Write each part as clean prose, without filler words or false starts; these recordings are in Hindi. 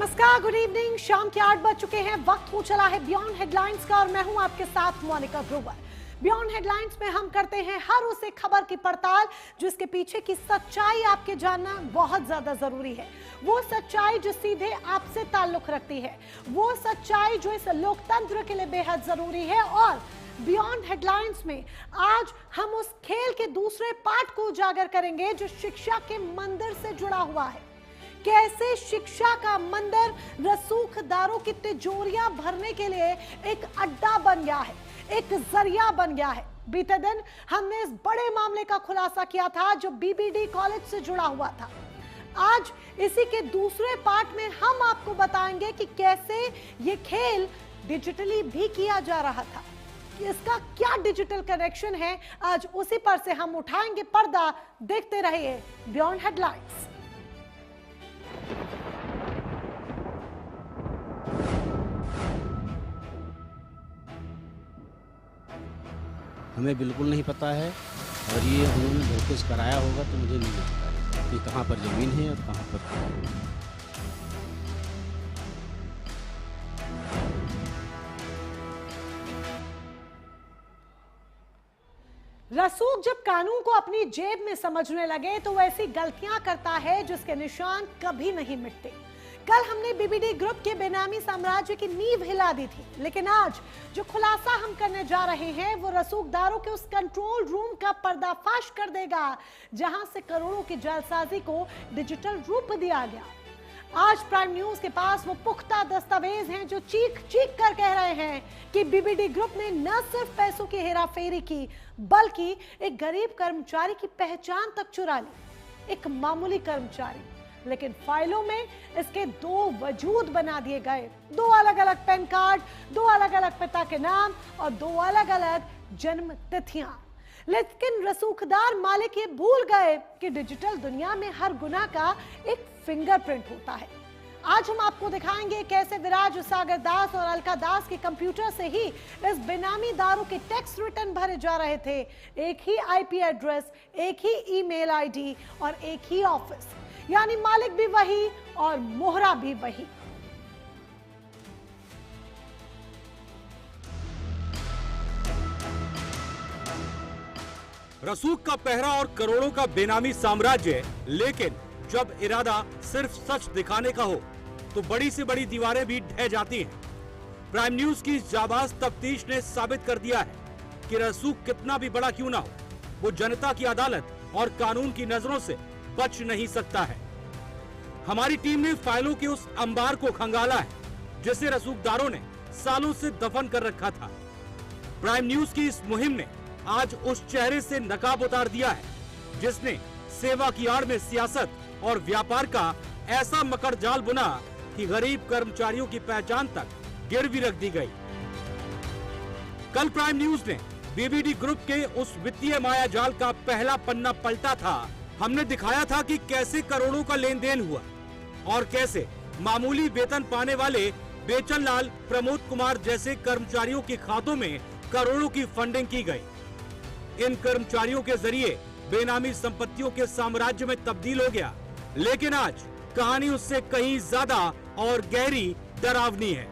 नमस्कार, गुड इवनिंग। शाम के 8 बज चुके हैं। वक्त हो चला है बियॉन्ड हेडलाइंस का और मैं हूं आपके साथ मोनिका ग्रोवर। बियॉन्ड हेडलाइंस में हम करते हैं हर उस खबर की पड़ताल जिसके पीछे की सच्चाई आपके जानना बहुत ज्यादा जरूरी है। वो सच्चाई जो सीधे आपसे ताल्लुक रखती है, वो सच्चाई जो इस लोकतंत्र के लिए बेहद जरूरी है। और बियॉन्ड हेडलाइंस में आज हम उस खेल के दूसरे पार्ट को उजागर करेंगे जो शिक्षा के मंदिर से जुड़ा हुआ है। कैसे शिक्षा का मंदिर रसूखदारों की तिजोरियां भरने के लिए एक अड्डा बन गया है, एक जरिया बन गया है। बीते दिन हमने इस बड़े मामले का खुलासा किया था जो बीबीडी कॉलेज से जुड़ा हुआ था। आज इसी के दूसरे पार्ट में हम आपको बताएंगे कि कैसे ये खेल डिजिटली भी किया जा रहा था, इसका क्या डिजिटल कनेक्शन है। आज उसी पर से हम उठाएंगे पर्दा। देखते रहिए बियॉन्ड हेडलाइंस। हमें बिल्कुल नहीं पता है और ये उन्होंने नोटिस कराया होगा तो मुझे नहीं पता है कि कहाँ पर ज़मीन है और कहाँ पर रसूख जब कानून को अपनी जेब में समझने लगे तो वो ऐसी गलतियां करता है जिसके निशान कभी नहीं मिटते। कल हमने बीबीडी ग्रुप के बेनामी साम्राज्य की नींव हिला दी थी, लेकिन आज जो खुलासा हम करने जा रहे हैं वो रसूखदारों के उस कंट्रोल रूम का पर्दाफाश कर देगा जहां से करोड़ों की जालसाजी को डिजिटल रूप दिया गया। आज प्राइम न्यूज के पास वो पुख्ता दस्तावेज हैं जो चीख चीख कर कह रहे हैं कि बीबीडी ग्रुप ने न सिर्फ पैसों की हेराफेरी की बल्कि एक गरीब कर्मचारी की पहचान तक चुरा ली। एक मामूली कर्मचारी, लेकिन फाइलों में इसके दो वजूद बना दिए गए। दो अलग अलग पैन कार्ड, दो अलग अलग पिता के नाम और दो अलग अलग जन्म तिथियां। लेकिन रसूखदार मालिक ये भूल गए कि डिजिटल दुनिया में हर गुनाह का एक फिंगरप्रिंट होता है। आज हम आपको दिखाएंगे कैसे विराज सागर दास और अलका दास के कंप्यूटर से ही इस बेनामी दारों के टैक्स रिटर्न भरे जा रहे थे। एक ही आईपी एड्रेस, एक ही ईमेल आईडी और एक ही ऑफिस, यानी मालिक भी वही और मोहरा भी वही। रसूख का पहरा और करोड़ों का बेनामी साम्राज्य, लेकिन जब इरादा सिर्फ सच दिखाने का हो तो बड़ी से बड़ी दीवारें भी ढह जाती हैं। प्राइम न्यूज की जाबाज तफ्तीश ने साबित कर दिया है कि रसूख कितना भी बड़ा क्यों ना हो, वो जनता की अदालत और कानून की नजरों से बच नहीं सकता है। हमारी टीम ने फाइलों के उस अंबार को खंगाला है जिसे रसूखदारों ने सालों से दफन कर रखा था। प्राइम न्यूज की इस मुहिम ने आज उस चेहरे से नकाब उतार दिया है जिसने सेवा की आड़ में सियासत और व्यापार का ऐसा मकर जाल बुना कि गरीब कर्मचारियों की पहचान तक गिरवी रख दी गई। कल प्राइम न्यूज ने बीबीडी ग्रुप के उस वित्तीय माया जाल का पहला पन्ना पलटा था। हमने दिखाया था कि कैसे करोड़ों का लेन देन हुआ और कैसे मामूली वेतन पाने वाले बेचन लाल, प्रमोद कुमार जैसे कर्मचारियों के खातों में करोड़ों की फंडिंग की गई। इन कर्मचारियों के जरिए बेनामी संपत्तियों के साम्राज्य में तब्दील हो गया। लेकिन आज कहानी उससे कहीं ज्यादा और गहरी, डरावनी है।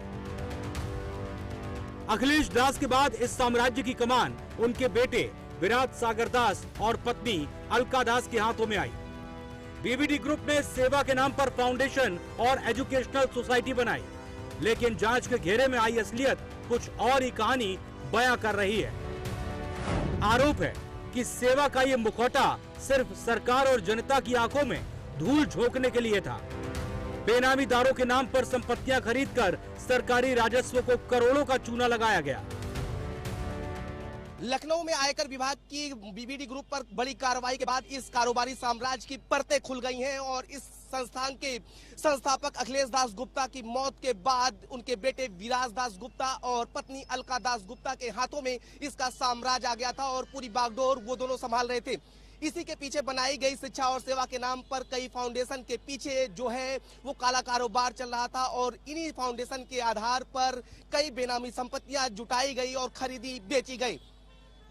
अखिलेश दास के बाद इस साम्राज्य की कमान उनके बेटे विराज सागर दास और पत्नी अलका दास के हाथों में आई। बीबीडी ग्रुप ने सेवा के नाम पर फाउंडेशन और एजुकेशनल सोसाइटी बनाई, लेकिन जांच के घेरे में आई असलियत कुछ और ही कहानी बयां कर रही है। आरोप है कि सेवा का ये मुखौटा सिर्फ सरकार और जनता की आंखों में धूल झोंकने के लिए था। बेनामी दारों के नाम पर संपत्तियां खरीदकर सरकारी राजस्व को करोड़ों का चूना लगाया गया। लखनऊ में आयकर विभाग की बीबीडी ग्रुप पर बड़ी कार्रवाई के बाद इस कारोबारी साम्राज्य की परतें खुल गई हैं और इस संस्थान के संस्थापक अखिलेश दास गुप्ता की मौत के बाद उनके बेटे विराज दास गुप्ता और पत्नी अलका दास गुप्ता के हाथों में इसका साम्राज्य आ गया था और पूरी बागडोर वो दोनों संभाल रहे थे। इसी के पीछे बनाई गई शिक्षा और सेवा के नाम पर कई फाउंडेशन के पीछे जो है वो काला कारोबार चल रहा था और इन्हीं फाउंडेशन के आधार पर कई बेनामी संपत्तियां जुटाई गई और खरीदी बेची गई।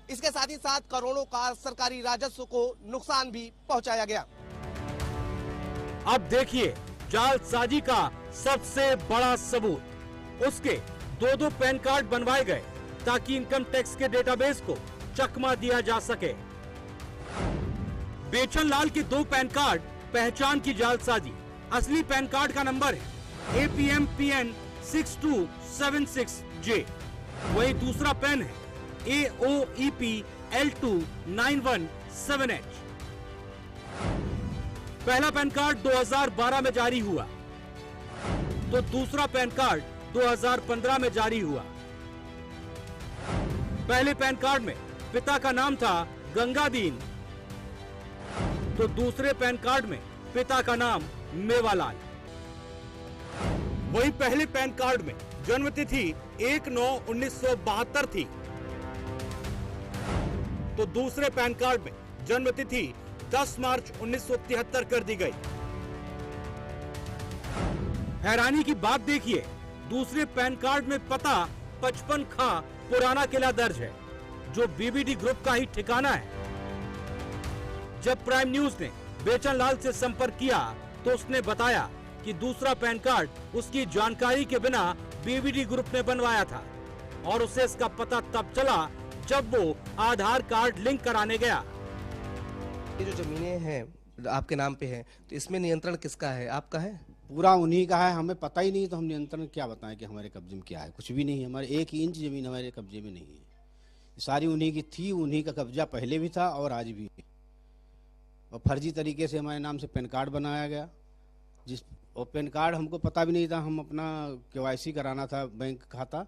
इसके साथ ही साथ करोड़ों का सरकारी राजस्व को नुकसान भी पहुंचाया गया। अब देखिए जालसाजी का सबसे बड़ा सबूत, उसके दो पैन कार्ड बनवाए गए ताकि इनकम टैक्स के डेटाबेस को चकमा दिया जा सके। बेचन लाल के 2 पैन कार्ड पहचान की जालसाजी। असली पैन कार्ड का नंबर है APMPN 6276J। वही दूसरा पेन है AOEP L2 917H। पहला पैन कार्ड 2012 में जारी हुआ तो दूसरा पैन कार्ड 2015 में जारी हुआ। पहले पैन कार्ड में पिता का नाम था गंगादीन तो दूसरे पैन कार्ड में पिता का नाम मेवालाल। वही पहले पैन कार्ड में जन्म तिथि 1/9/1972 थी तो दूसरे पैन कार्ड में जन्म तिथि 10 मार्च 1973 कर दी गई। हैरानी की बात देखिए, दूसरे पैन कार्ड में पता 55 खा पुराना किला दर्ज है जो बीबीडी ग्रुप का ही ठिकाना है। जब प्राइम न्यूज ने बेचन लाल से संपर्क किया तो उसने बताया कि दूसरा पैन कार्ड उसकी जानकारी के बिना बीबीडी ग्रुप ने बनवाया था और उसे इसका पता तब चला जब वो आधार कार्ड लिंक कराने गया। ये जो जमीनें हैं आपके नाम पे हैं, तो इसमें नियंत्रण किसका है? आपका है? पूरा उन्हीं का है, हमें पता ही नहीं तो हम नियंत्रण क्या बताएं कि हमारे कब्जे में क्या है। कुछ भी नहीं है, हमारे 1 इंच जमीन हमारे कब्जे में नहीं है। सारी उन्हीं की थी, उन्हीं का कब्जा पहले भी था और आज भी है। और फर्जी तरीके से हमारे नाम से पैन कार्ड बनाया गया, जिस और पैन कार्ड हमको पता भी नहीं था। हम अपना KYC कराना था बैंक खाता,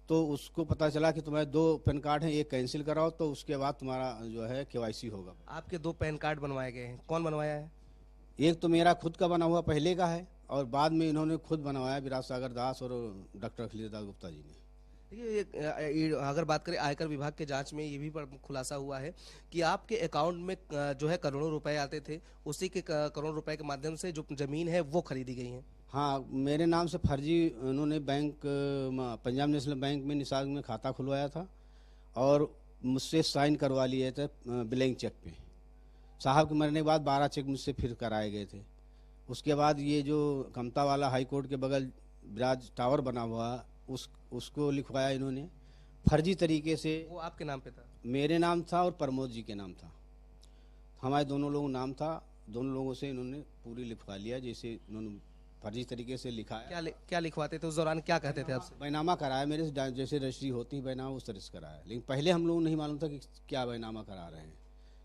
तो उसको पता चला कि तुम्हारे 2 पैन कार्ड हैं, एक कैंसिल कराओ तो उसके बाद तुम्हारा जो है KYC होगा। आपके 2 पैन कार्ड बनवाए गए हैं, कौन बनवाया है? एक तो मेरा खुद का बना हुआ पहले का है और बाद में इन्होंने खुद बनवाया, विराट सागर दास और डॉक्टर अखिलेश दास गुप्ता जी ने। देखिए, अगर बात करें आयकर विभाग के जांच में ये भी खुलासा हुआ है कि आपके अकाउंट में जो है करोड़ों रुपए आते थे, उसी के करोड़ों रुपए के माध्यम से जो जमीन है वो खरीदी गई है। हाँ, मेरे नाम से फर्जी उन्होंने बैंक पंजाब नेशनल बैंक में निसाग में खाता खुलवाया था और मुझसे साइन करवा लिए थे ब्लैंक चेक पे। साहब के मरने के बाद 12 चेक मुझसे फिर कराए गए थे। उसके बाद ये जो कमता वाला हाई कोर्ट के बगल ब्राज टावर बना हुआ उसको लिखवाया इन्होंने फर्जी तरीके से। वो आपके नाम पे था? मेरे नाम था और प्रमोद जी के नाम था, हमारे दोनों लोगों नाम था। दोनों लोगों से इन्होंने पूरी लिखवा लिया, जैसे इन्होंने फर्जी तरीके से लिखाया। क्या लिखवाते थे उस दौरान, क्या कहते थे आपसे? बैनामा कराया मेरे से, जैसे रजिस्ट्री होती है बैनामा उस तरह से कराया। लेकिन पहले हम लोगों को नहीं मालूम था कि क्या बैनामा करा रहे हैं।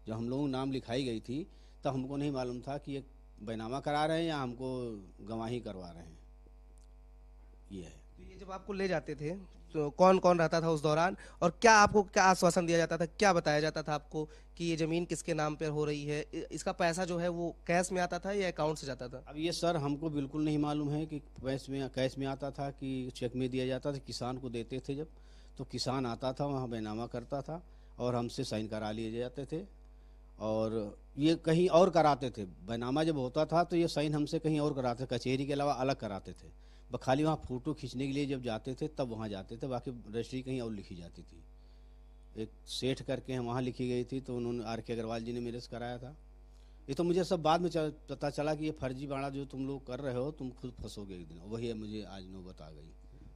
जब हम लोगों को नाम लिखाई गई थी तब हमको नहीं मालूम था कि ये बैनामा करा रहे हैं या हमको गवाही करवा रहे हैं। ये है। ये जब आपको ले जाते थे तो कौन कौन रहता था उस दौरान, और क्या आपको क्या आश्वासन दिया जाता था, क्या बताया जाता था आपको कि ये जमीन किसके नाम पर हो रही है? इसका पैसा जो है वो कैश में आता था या अकाउंट से जाता था? अब ये सर हमको बिल्कुल नहीं मालूम है कि कैश में आता था कि चेक में दिया जाता था। किसान को देते थे जब, तो किसान आता था वहाँ बैनामा करता था और हमसे साइन करा लिए जाते थे और ये कहीं और कराते थे। बैनामा जब होता था तो ये साइन हमसे कहीं और कराते, कचहरी के अलावा अलग कराते थे। खाली वहाँ फ़ोटो खींचने के लिए जब जाते थे तब वहाँ जाते थे, बाकी रजिस्ट्री कहीं और लिखी जाती थी। एक सेठ करके हैं वहाँ लिखी गई थी, तो उन्होंने RK अग्रवाल जी ने मेरे से कराया था। ये तो मुझे सब बाद में पता चला कि ये फर्जी बाड़ा जो तुम लोग कर रहे हो तुम खुद फंसोगे एक दिन, वही मुझे आज नौबत आ गई।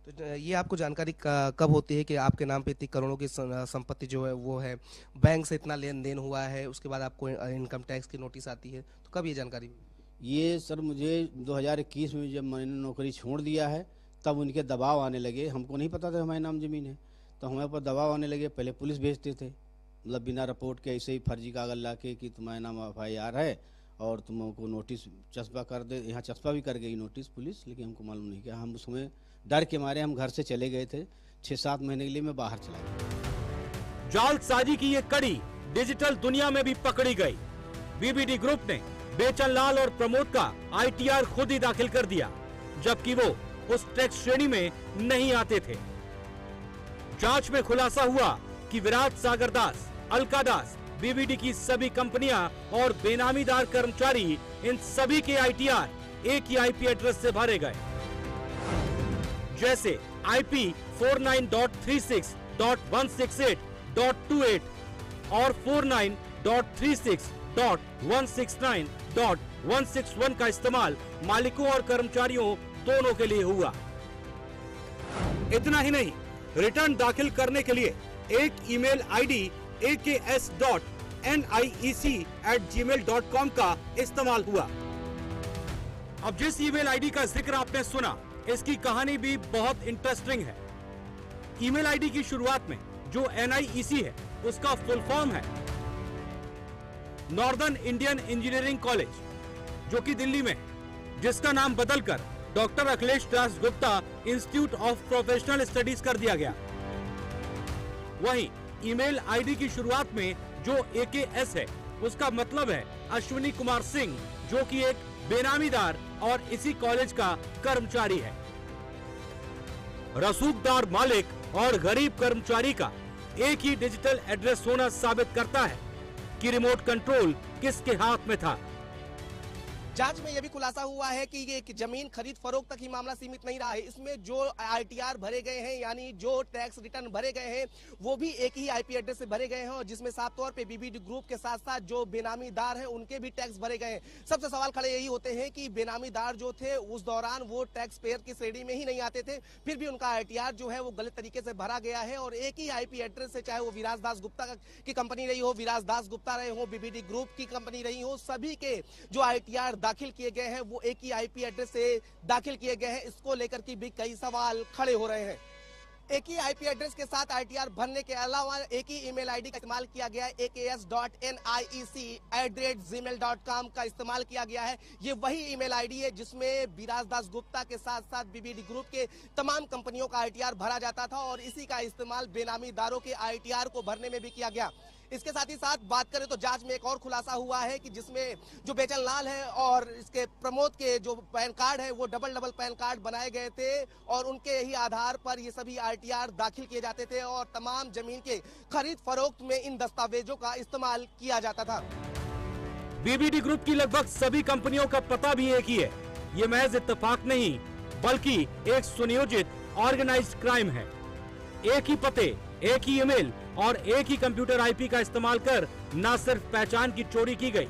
तो ये आपको जानकारी कब होती है कि आपके नाम पे इतनी करोड़ों की संपत्ति जो है वो है, बैंक से इतना लेन देन हुआ है, उसके बाद आपको इनकम टैक्स की नोटिस आती है, तो कब ये जानकारी हुई? ये सर मुझे 2021 में जब मैंने नौकरी छोड़ दिया है तब उनके दबाव आने लगे। हमको नहीं पता था हमारे नाम ज़मीन है, तो हमारे ऊपर दबाव आने लगे। पहले पुलिस भेजते थे, मतलब बिना रिपोर्ट के ऐसे ही फर्जी कागज ला के कि तुम्हारे नाम FIR है और तुमको नोटिस चस्पा कर दे। यहाँ चस्पा भी कर गई नोटिस पुलिस, लेकिन हमको मालूम नहीं किया। हम उसमें डर के मारे हम घर से चले गए थे। 6-7 महीने के लिए मैं बाहर चला गया। जालसाजी की ये कड़ी डिजिटल दुनिया में भी पकड़ी गई। बीबीडी ग्रुप ने बेचन लाल और प्रमोद का ITR खुद ही दाखिल कर दिया, जबकि वो उस टैक्स श्रेणी में नहीं आते थे। जांच में खुलासा हुआ कि विराट सागर दास, अलका दास, बीबीडी की सभी कंपनियां और बेनामीदार कर्मचारी, इन सभी के ITR एक ही IP एड्रेस से भरे गए, जैसे IP 49.36.168.28 और 49.36.169.161 का इस्तेमाल मालिकों और कर्मचारियों दोनों के लिए हुआ। इतना ही नहीं, रिटर्न दाखिल करने के लिए एक ईमेल आईडी aks.niec@gmail.com का इस्तेमाल हुआ। अब जिस ईमेल आईडी का जिक्र आपने सुना, इसकी कहानी भी बहुत इंटरेस्टिंग है। ईमेल आईडी की शुरुआत में जो NIEC है, उसका फुल फॉर्म है नॉर्दर्न इंडियन इंजीनियरिंग कॉलेज, जो कि दिल्ली में है, जिसका नाम बदलकर doctor Akhilesh Das Gupta institute of professional studies कर दिया गया। वहीं ईमेल आईडी की शुरुआत में जो AKS है, उसका मतलब है अश्विनी कुमार सिंह, जो कि एक बेनामीदार और इसी कॉलेज का कर्मचारी है। रसूखदार मालिक और गरीब कर्मचारी का एक ही डिजिटल एड्रेस होना साबित करता है कि रिमोट कंट्रोल किसके हाथ में था। जांच में यह भी खुलासा हुआ है कि ये जमीन खरीद फरोख्त तक ही मामला सीमित नहीं रहा है। इसमें जो ITR भरे गए हैं, यानी जो टैक्स रिटर्न भरे गए हैं, वो भी एक ही IP एड्रेस से भरे गए हैं, और जिसमें साफ तौर पे BBD ग्रुप के साथ साथ जो बेनामीदार हैं, उनके भी टैक्स भरे गए हैं। सबसे सवाल खड़े यही होते हैं कि बेनामीदार जो थे उस दौरान वो टैक्स पेयर की श्रेणी में ही नहीं आते थे, फिर भी उनका ITR जो है वो गलत तरीके से भरा गया है, और एक ही IP एड्रेस से, चाहे वो विराज दास गुप्ता की कंपनी रही हो, विराज दास गुप्ता रहे हो, BBD ग्रुप की कंपनी रही हो, सभी के जो ITR दाखिल किए गए हैं वो एक ही IP एड्रेस से दाखिल किए गए हैं। इसको लेकर के भी कई सवाल खड़े हो रहे हैं। एक ही IP एड्रेस के साथ ITR भरने के अलावा एक ही ईमेल आईडी का इस्तेमाल किया गया है, aks.niec@gmail.com का इस्तेमाल किया गया है। ये वही ईमेल आईडी है जिसमें विराज दास गुप्ता के साथ साथ BBD ग्रुप के तमाम कंपनियों का ITR भरा जाता था, और इसी का इस्तेमाल बेनामीदारों के ITR को भरने में भी किया गया। इसके साथ ही साथ बात करें तो जांच में एक और खुलासा हुआ है कि जिसमें जो बेचन लाल है और इसके प्रमोद के जो पैन कार्ड है, वो डबल पैन कार्ड बनाए गए थे, और उनके ही आधार पर ये सभी ITR दाखिल किए जाते थे, और तमाम जमीन के खरीद फरोख्त में इन दस्तावेजों का इस्तेमाल किया जाता था। BBD ग्रुप की लगभग सभी कंपनियों का पता भी एक ही है। ये महज इत्तेफाक नहीं, बल्कि एक सुनियोजित ऑर्गेनाइज्ड क्राइम है। एक ही पते, एक ही ईमेल और एक ही कंप्यूटर IP का इस्तेमाल कर न सिर्फ पहचान की चोरी की गई,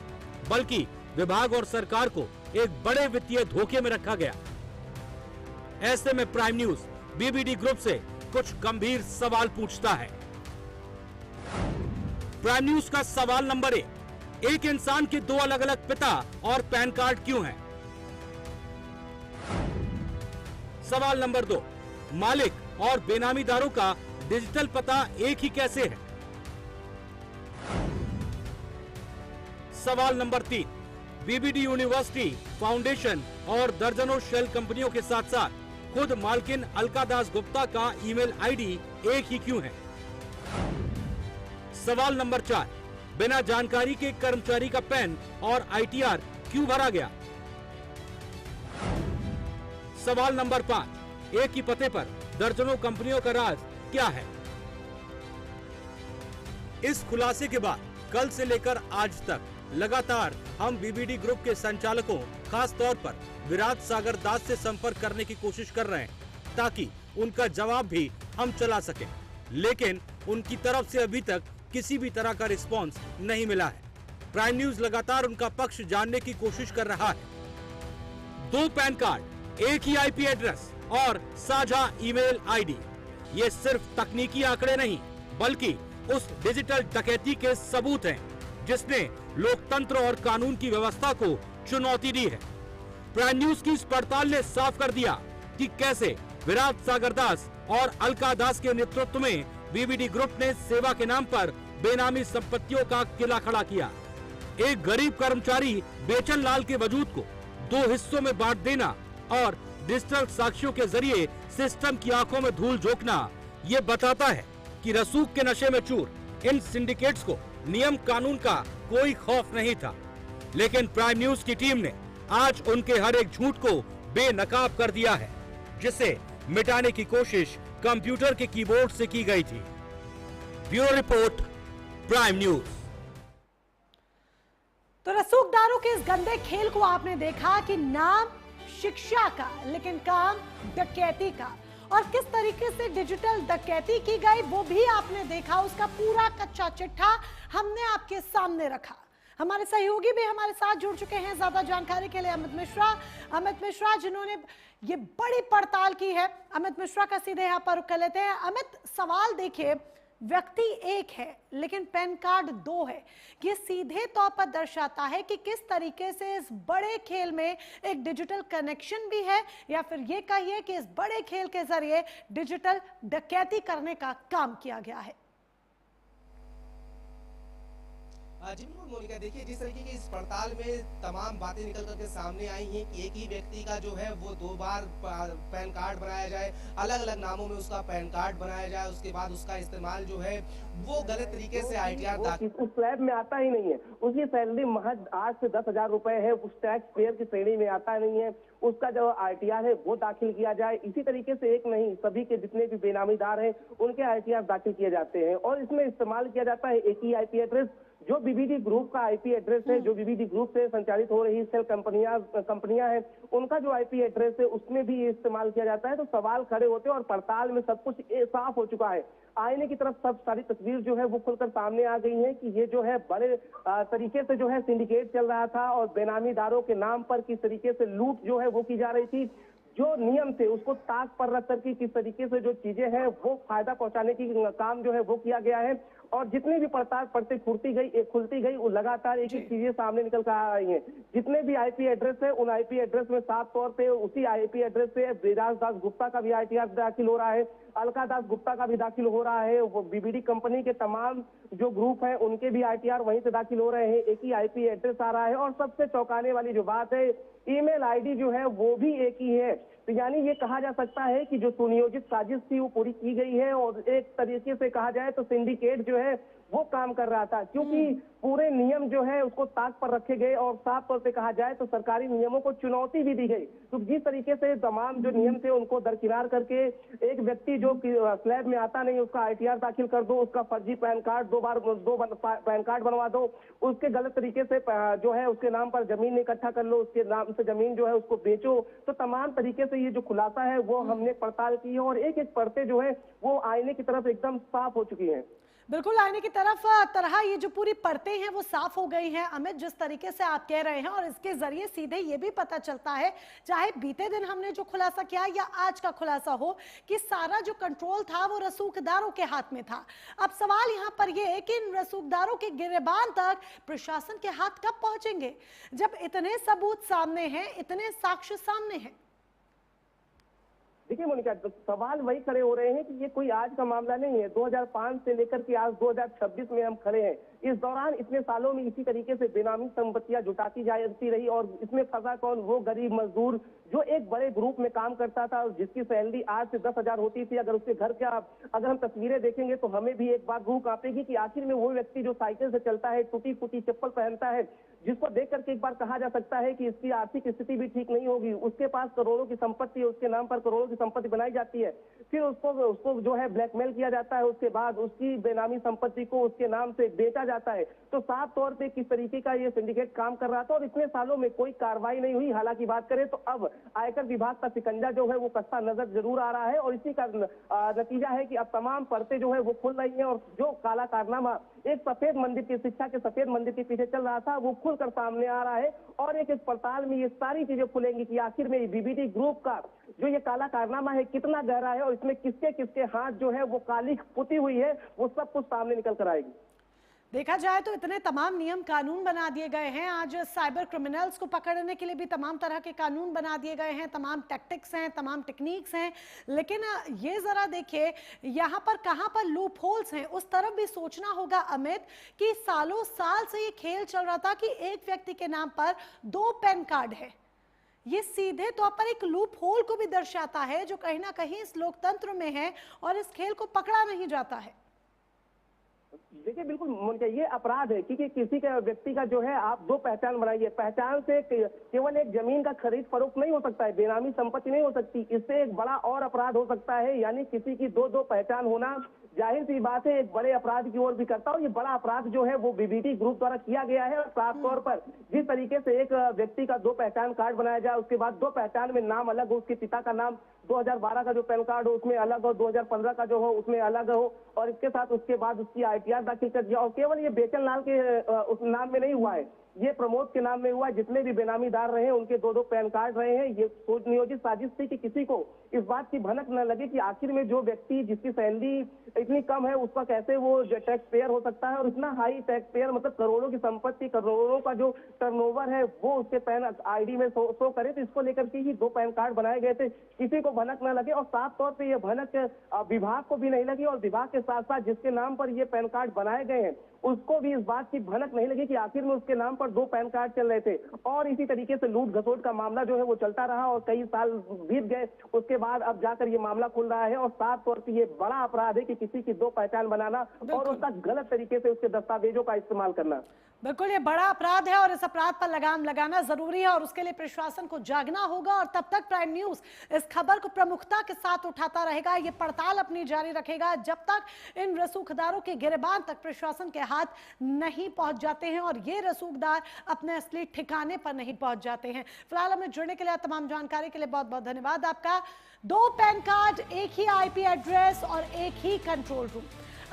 बल्कि विभाग और सरकार को एक बड़े वित्तीय धोखे में रखा गया। ऐसे में प्राइम न्यूज BBD ग्रुप से कुछ गंभीर सवाल पूछता है। प्राइम न्यूज का सवाल नंबर 1, एक इंसान के दो अलग अलग पिता और पैन कार्ड क्यों हैं? सवाल नंबर 2, मालिक और बेनामीदारों का डिजिटल पता एक ही कैसे है? सवाल नंबर 3, BBD यूनिवर्सिटी, फाउंडेशन और दर्जनों शेल कंपनियों के साथ साथ खुद मालकिन अलका दास गुप्ता का ईमेल आईडी एक ही क्यों है? सवाल नंबर 4, बिना जानकारी के कर्मचारी का पैन और ITR क्यों भरा गया? सवाल नंबर 5, एक ही पते पर दर्जनों कंपनियों का राज क्या है? इस खुलासे के बाद कल से लेकर आज तक लगातार हम BBD ग्रुप के संचालकों, खास तौर पर विराज सागर दास से संपर्क करने की कोशिश कर रहे हैं, ताकि उनका जवाब भी हम चला सकें, लेकिन उनकी तरफ से अभी तक किसी भी तरह का रिस्पांस नहीं मिला है। प्राइम न्यूज लगातार उनका पक्ष जानने की कोशिश कर रहा है। 2 पैन कार्ड, एक ही IP एड्रेस और साझा ईमेल आईडी, ये सिर्फ तकनीकी आंकड़े नहीं, बल्कि उस डिजिटल डकैती के सबूत हैं जिसने लोकतंत्र और कानून की व्यवस्था को चुनौती दी है। प्राइम न्यूज की इस पड़ताल ने साफ कर दिया कि कैसे विराज सागर दास और अलका दास के नेतृत्व में BBD ग्रुप ने सेवा के नाम पर बेनामी संपत्तियों का किला खड़ा किया। एक गरीब कर्मचारी बेचन लाल के वजूद को 2 हिस्सों में बांट देना और डिजिटल साक्ष्यों के जरिए सिस्टम की आंखों में धूल झोंकना, ये बताता है कि रसूख के नशे में चूर इन सिंडिकेट्स को नियम कानून का कोई खौफ नहीं था। लेकिन प्राइम न्यूज की टीम ने आज उनके हर एक झूठ को बेनकाब कर दिया है, जिसे मिटाने की कोशिश कंप्यूटर के कीबोर्ड से की गई थी। Bureau report, prime news. तो रसूखदारों के इस गंदे खेल को आपने देखा कि नाम शिक्षा का, लेकिन काम डकैती का, और किस तरीके से डिजिटल डकैती की गई वो भी आपने देखा। उसका पूरा कच्चा चिट्ठा हमने आपके सामने रखा। हमारे सहयोगी भी हमारे साथ जुड़ चुके हैं ज्यादा जानकारी के लिए। अमित मिश्रा, जिन्होंने ये बड़ी पड़ताल की है। अमित मिश्रा का सीधे यहाँ पर रुख कर लेते हैं। अमित, सवाल देखिए, व्यक्ति एक है लेकिन पैन कार्ड दो है। ये सीधे तौर पर दर्शाता है कि किस तरीके से इस बड़े खेल में एक डिजिटल कनेक्शन भी है, या फिर ये कहिए कि इस बड़े खेल के जरिए डिजिटल डकैती करने का काम किया गया है। जी बिल्कुल मोनिका, देखिए जिस तरीके की इस पड़ताल में तमाम बातें निकल करके सामने आई हैं कि एक ही व्यक्ति का जो है वो 2 बार पैन कार्ड बनाया जाए, अलग अलग नामों में उसका पैन कार्ड बनाया जाए, उसके बाद उसका इस्तेमाल जो है वो गलत तरीके से ITR दाखिल उस स्लैब में आता ही नहीं है। उसकी सैलरी महज 8 से 10,000 रुपए है, उस टैक्स पेयर की श्रेणी में आता नहीं है। उसका जो ITR है वो दाखिल किया जाए। इसी तरीके से एक नहीं, सभी के जितने भी बेनामीदार हैं उनके ITR दाखिल किए जाते हैं और इसमें इस्तेमाल किया जाता है एक ही IP एड्रेस। जो बीबीडी ग्रुप का IP एड्रेस है, जो बीबीडी ग्रुप से संचालित हो रही सेल कंपनियां हैं, उनका जो IP एड्रेस है उसमें भी इस्तेमाल किया जाता है। तो सवाल खड़े होते हैं और पड़ताल में सब कुछ साफ हो चुका है। आईने की तरफ सब सारी तस्वीर जो है वो खुलकर सामने आ गई है कि ये जो है बड़े तरीके से जो है सिंडिकेट चल रहा था और बेनामीदारों के नाम पर किस तरीके से लूट जो है वो की जा रही थी। जो नियम थे उसको ताक पर रख करके किस तरीके से जो चीजें हैं वो फायदा पहुंचाने की काम जो है वो किया गया है। और जितनी भी पड़ताल पड़ते खुलती गई वो लगातार एक एक चीजें सामने निकल कर आ रही हैं। जितने भी IP एड्रेस है उन IP एड्रेस में साफ तौर पे उसी IP एड्रेस से ब्रिजराज दास गुप्ता का भी ITR दाखिल हो रहा है, अलका दास गुप्ता का भी दाखिल हो रहा है। वो बीबीडी कंपनी के तमाम जो ग्रुप है उनके भी ITR वहीं से दाखिल हो रहे हैं। एक ही IP एड्रेस आ रहा है और सबसे चौंकाने वाली जो बात है, ईमेल ID जो है वो भी एक ही है। तो यानी ये कहा जा सकता है कि जो सुनियोजित साजिश थी वो पूरी की गई है और एक तरीके से कहा जाए तो सिंडिकेट जो है वो काम कर रहा था, क्योंकि पूरे नियम जो है उसको ताक पर रखे गए और साफ तौर पे कहा जाए तो सरकारी नियमों को चुनौती भी दी गई। तो जिस तरीके से तमाम जो नियम थे उनको दरकिनार करके एक व्यक्ति जो स्लैब में आता नहीं उसका ITR दाखिल कर दो, उसका फर्जी पैन कार्ड दो पैन कार्ड बनवा दो, उसके गलत तरीके से जो है उसके नाम पर जमीन इकट्ठा कर लो, उसके नाम से जमीन जो है उसको बेचो। तो तमाम तरीके से ये जो खुलासा है वो हमने पड़ताल की है और एक एक परतें जो है वो आईने की तरफ एकदम साफ हो चुकी है। बिल्कुल, आईने की तरह ये जो पूरी परतें हैं वो साफ हो गई हैं। अमित, जिस तरीके से आप कह रहे हैं और इसके जरिए सीधे ये भी पता चलता है, चाहे बीते दिन हमने जो खुलासा किया या आज का खुलासा हो, कि सारा जो कंट्रोल था वो रसूखदारों के हाथ में था। अब सवाल यहाँ पर ये है कि इन रसूखदारों के गिरेबान तक प्रशासन के हाथ कब पहुंचेंगे, जब इतने सबूत सामने हैं, इतने साक्ष्य सामने हैं। देखिए मोनिका, तो सवाल वही खड़े हो रहे हैं कि ये कोई आज का मामला नहीं है। 2005 से लेकर के आज 2026 में हम खड़े हैं। इस दौरान इतने सालों में इसी तरीके से बेनामी संपत्तियां जुटाती जाती रही और इसमें फंसा कौन? वो गरीब मजदूर जो एक बड़े ग्रुप में काम करता था और जिसकी सैलरी 8 से 10,000 होती थी। अगर उसके घर का अगर हम तस्वीरें देखेंगे तो हमें भी एक बार रूह कांपेगी कि आखिर में वो व्यक्ति जो साइकिल से चलता है, टूटी फूटी चप्पल पहनता है, जिसको देख करके एक बार कहा जा सकता है कि इसकी आर्थिक स्थिति भी ठीक नहीं होगी। उसके पास करोड़ों की संपत्ति, उसके नाम पर करोड़ों की संपत्ति बनाई जाती है, फिर उसको जो है ब्लैकमेल किया जाता है, उसके बाद उसकी बेनामी संपत्ति को उसके नाम से बेचा जाता है। तो साफ तौर पे किस तरीके का ये सिंडिकेट काम कर रहा था और इतने सालों में कोई कार्रवाई नहीं हुई। हालांकि बात करें तो अब आयकर विभाग का शिकंजा जो है वो कसता नजर जरूर आ रहा है और इसी का नतीजा है कि अब तमाम परतें जो है वो खुल रही है और जो काला कारनामा एक सफेद मंदिर की शिक्षा के सफेद मंदिर के पीछे चल रहा था वो खुलकर सामने आ रहा है और एक पड़ताल में ये सारी चीजें खुलेंगी कि आखिर में बीबीडी ग्रुप का जो ये काला कारनामा है कितना गहरा है और इसमें किसके किसके हाथ जो है वो काली पुती हुई है, वो सब कुछ सामने निकल कर आएगी। देखा जाए तो इतने तमाम नियम कानून बना दिए गए हैं। आज साइबर क्रिमिनल्स को पकड़ने के लिए भी तमाम तरह के कानून बना दिए गए हैं, तमाम टैक्टिक्स हैं, तमाम टेक्निक्स हैं। लेकिन ये जरा देखिए यहाँ पर कहाँ पर लूप होल्स हैं, उस तरफ भी सोचना होगा अमित, कि सालों साल से ये खेल चल रहा था कि एक व्यक्ति के नाम पर 2 पैन कार्ड है। ये सीधे तौर पर एक लूप होल को भी दर्शाता है जो कहीं ना कहीं इस लोकतंत्र में है और इस खेल को पकड़ा नहीं जाता है। देखिए बिल्कुल मोनिका, ये अपराध है क्योंकि किसी के व्यक्ति का जो है आप 2 पहचान बनाइए। पहचान से केवल एक जमीन का खरीद फरोख्त नहीं हो सकता है, बेनामी संपत्ति नहीं हो सकती। इससे एक बड़ा और अपराध हो सकता है, यानी किसी की 2 पहचान होना जाहिर सी बात है एक बड़े अपराध की ओर भी करता है। ये बड़ा अपराध जो है वो बीबीडी ग्रुप द्वारा किया गया है और साफ तौर पर जिस तरीके से एक व्यक्ति का 2 पहचान कार्ड बनाया जाए, उसके बाद 2 पहचान में नाम अलग हो, उसके पिता का नाम 2012 का जो पैन कार्ड हो उसमें अलग हो, 2015 का जो हो उसमें अलग हो, और इसके साथ उसके बाद उसकी ITR दाखिल कर दिया। और केवल ये बेचन लाल के उस नाम में नहीं हुआ है, ये प्रमोद के नाम में हुआ है। जितने भी बेनामीदार रहे हैं उनके 2-2 पैन कार्ड रहे हैं। ये नियोजित साजिश थी कि किसी को इस बात की भनक न लगे कि आखिर में जो व्यक्ति जिसकी सैलरी इतनी कम है उसका कैसे वो टैक्स पेयर हो सकता है, और इतना हाई टैक्स पेयर मतलब करोड़ों की संपत्ति, करोड़ों का जो टर्नओवर है वो उसके पैन ID में शो करे। तो इसको लेकर के ही 2 पैन कार्ड बनाए गए थे, किसी को भनक न लगे। और साफ तौर पर यह भनक विभाग को भी नहीं लगी, और विभाग के साथ साथ जिसके नाम पर ये पैन कार्ड बनाए गए हैं उसको भी इस बात की भनक नहीं लगी कि आखिर में उसके नाम पर 2 पैन कार्ड चल रहे थे। और इसी तरीके से लूट घसोट का मामला जो है वो चलता रहा और कई साल बीत गए। उसके बाद अब जाकर ये मामला खुल रहा है, और साफ तौर पर ये बड़ा अपराध है कि किसी की 2 पहचान बनाना और उसका गलत तरीके से उसके दस्तावेजों का इस्तेमाल करना। बिल्कुल, ये बड़ा अपराध है और इस अपराध पर लगाम लगाना जरूरी है, और उसके लिए प्रशासन को जागना होगा। और तब तक प्राइम न्यूज इस खबर को प्रमुखता के साथ उठाता रहेगा, ये पड़ताल अपनी जारी रखेगा जब तक इन रसूखदारों के गिरबान तक प्रशासन के हाथ नहीं पहुंच जाते हैं और ये रसूखदार अपने असली ठिकाने पर नहीं पहुंच जाते हैं। फिलहाल हमें जुड़ने के लिए, तमाम जानकारी के लिए बहुत बहुत धन्यवाद आपका। 2 पैन कार्ड, एक ही IP एड्रेस और एक ही कंट्रोल रूम।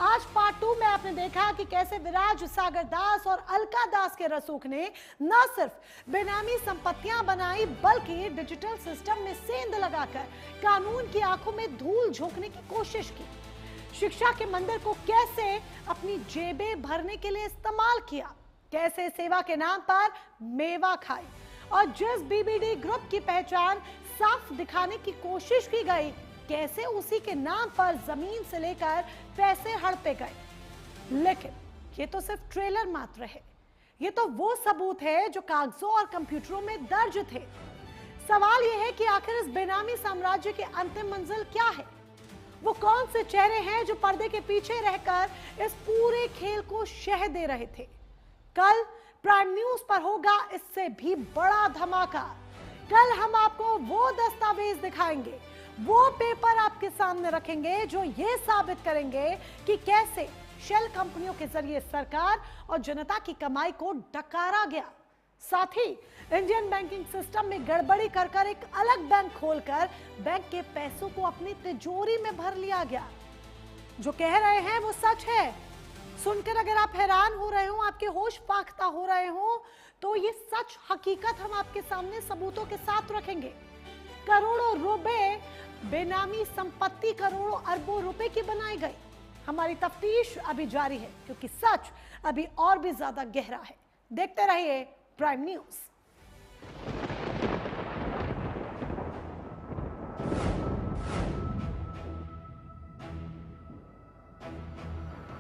आज पार्ट 2 में आपने देखा कि कैसे विराज सागर दास और अलका दास के रसूख ने न सिर्फ बेनामी संपत्तियां बनाई बल्कि डिजिटल सिस्टम में सेंध लगाकर कानून की आंखों में धूल झोंकने की कोशिश की। शिक्षा के मंदिर को कैसे अपनी जेबें भरने के लिए इस्तेमाल किया, कैसे सेवा के नाम पर मेवा खाई, और जिस BBD ग्रुप की पहचान साफ दिखाने की कोशिश की गई, कैसे उसी के नाम पर जमीन से लेकर पैसे हड़पे गए। लेकिन ये तो सिर्फ ट्रेलर मात्र है, ये तो वो सबूत है जो कागजों और कंप्यूटरों में दर्ज थे। सवाल यह है कि आखिर इस बेनामी साम्राज्य की अंतिम मंजिल क्या है? वो कौन से चेहरे हैं जो पर्दे के पीछे रहकर इस पूरे खेल को शह दे रहे थे? कल प्राइम न्यूज पर होगा इससे भी बड़ा धमाका। कल हम आपको वो दस्तावेज दिखाएंगे, वो पेपर आपके सामने रखेंगे जो ये साबित करेंगे कि कैसे शेल कंपनियों के जरिए सरकार और जनता की कमाई को डकारा गया। साथ ही इंडियन बैंकिंग सिस्टम में गड़बड़ी कर एक अलग बैंक खोलकर बैंक के पैसों को अपनी तिजोरी में भर लिया गया। जो कह रहे हैं वो सच है। सुनकर अगर आप हैरान हो रहे हो, आपके होश फाख्ता हो रहे हो, तो ये सच हकीकत हम आपके सामने सबूतों के साथ रखेंगे। करोड़ों रुपए बेनामी संपत्ति करोड़ों अरबों रुपए की बनाई गई। हमारी तफ्तीश अभी जारी है क्योंकि सच अभी और भी ज्यादा गहरा है। देखते रहिए प्राइम न्यूज।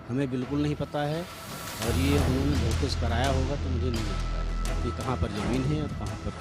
हमें बिल्कुल नहीं पता है, और ये उन्होंने नोटिस कराया होगा तो मुझे नहीं पता है कि कहाँ पर जमीन है और कहाँ पर